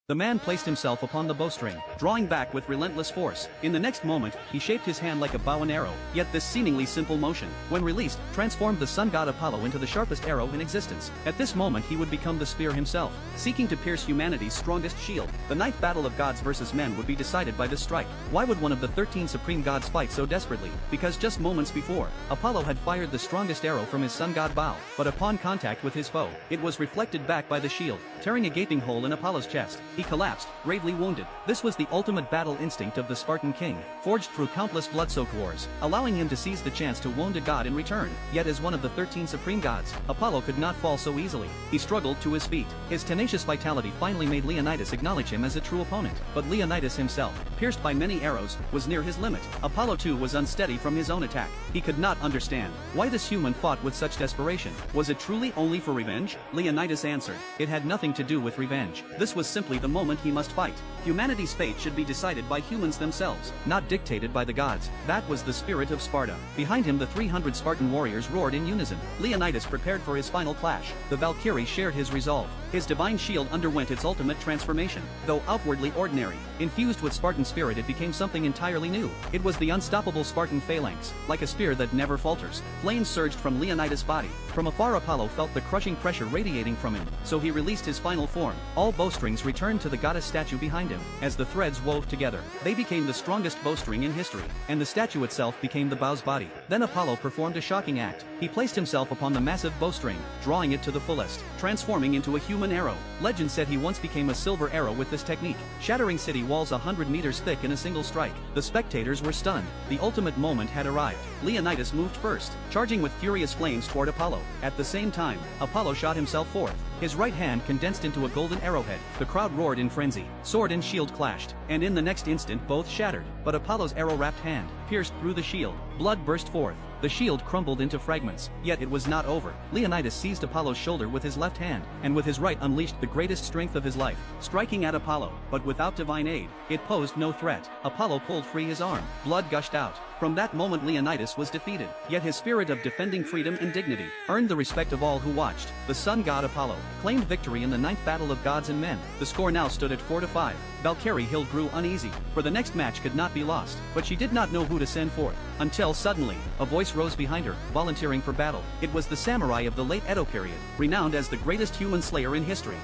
The man placed himself upon the bowstring, drawing back with relentless force. In the next moment, he shaped his hand like a bow and arrow, yet this seemingly simple motion, when released, transformed the sun god Apollo into the sharpest arrow in existence. At this moment he would become the spear himself, seeking to pierce humanity's strongest shield. The ninth battle of gods versus men would be decided by this strike. Why would one of the 13 supreme gods fight so desperately? Because just moments before, Apollo had fired the strongest arrow from his sun god bow, but upon contact with his foe, it was reflected back by the shield, tearing a gaping hole in Apollo's chest. He collapsed, gravely wounded. This was the ultimate battle instinct of the Spartan king, forged through countless blood-soaked wars, allowing him to seize the chance to wound a god in return. Yet as one of the 13 supreme gods, Apollo could not fall so easily. He struggled to his feet. His tenacious vitality finally made Leonidas acknowledge him as a true opponent. But Leonidas himself, pierced by many arrows, was near his limit. Apollo too was unsteady from his own attack. He could not understand why this human fought with such desperation. Was it truly only for revenge? Leonidas answered, it had nothing to do with revenge. This was simply the moment he must fight. Humanity's fate should be decided by humans themselves, not dictated by the gods. That was the spirit of Sparta. Behind him the 300 Spartan warriors roared in unison. Leonidas prepared for his final clash. The Valkyrie shared his resolve. His divine shield underwent its ultimate transformation. Though outwardly ordinary, infused with Spartan spirit, it became something entirely new. It was the unstoppable Spartan phalanx, like a spear that never falters. Flames surged from Leonidas' body. From afar Apollo felt the crushing pressure radiating from him, so he released his final form. All bowstrings returned to the goddess statue behind him. As the threads wove together, they became the strongest bowstring in history, and the statue itself became the bow's body. Then Apollo performed a shocking act. He placed himself upon the massive bowstring, drawing it to the fullest, transforming into a human arrow. Legend said he once became a silver arrow with this technique, shattering city walls 100 meters thick in a single strike. The spectators were stunned. The ultimate moment had arrived. Leonidas moved first, charging with furious flames toward Apollo. At the same time, Apollo shot himself forth. His right hand condensed into a golden arrowhead. The crowd roared in frenzy. Sword and shield clashed, and in the next instant both shattered. But Apollo's arrow-wrapped hand pierced through the shield. Blood burst forth. The shield crumbled into fragments. Yet it was not over. Leonidas seized Apollo's shoulder with his left hand, and with his right unleashed the greatest strength of his life, striking at Apollo. But without divine aid, it posed no threat. Apollo pulled free his arm. Blood gushed out. From that moment Leonidas was defeated. Yet his spirit of defending freedom and dignity earned the respect of all who watched. The sun god Apollo claimed victory in the ninth battle of gods and men. The score now stood at 4-5. Valkyrie Hill grew uneasy, for the next match could not be lost. But she did not know who to send forth, until suddenly, a voice rose behind her, volunteering for battle. It was the samurai of the late Edo period, renowned as the greatest human slayer in history.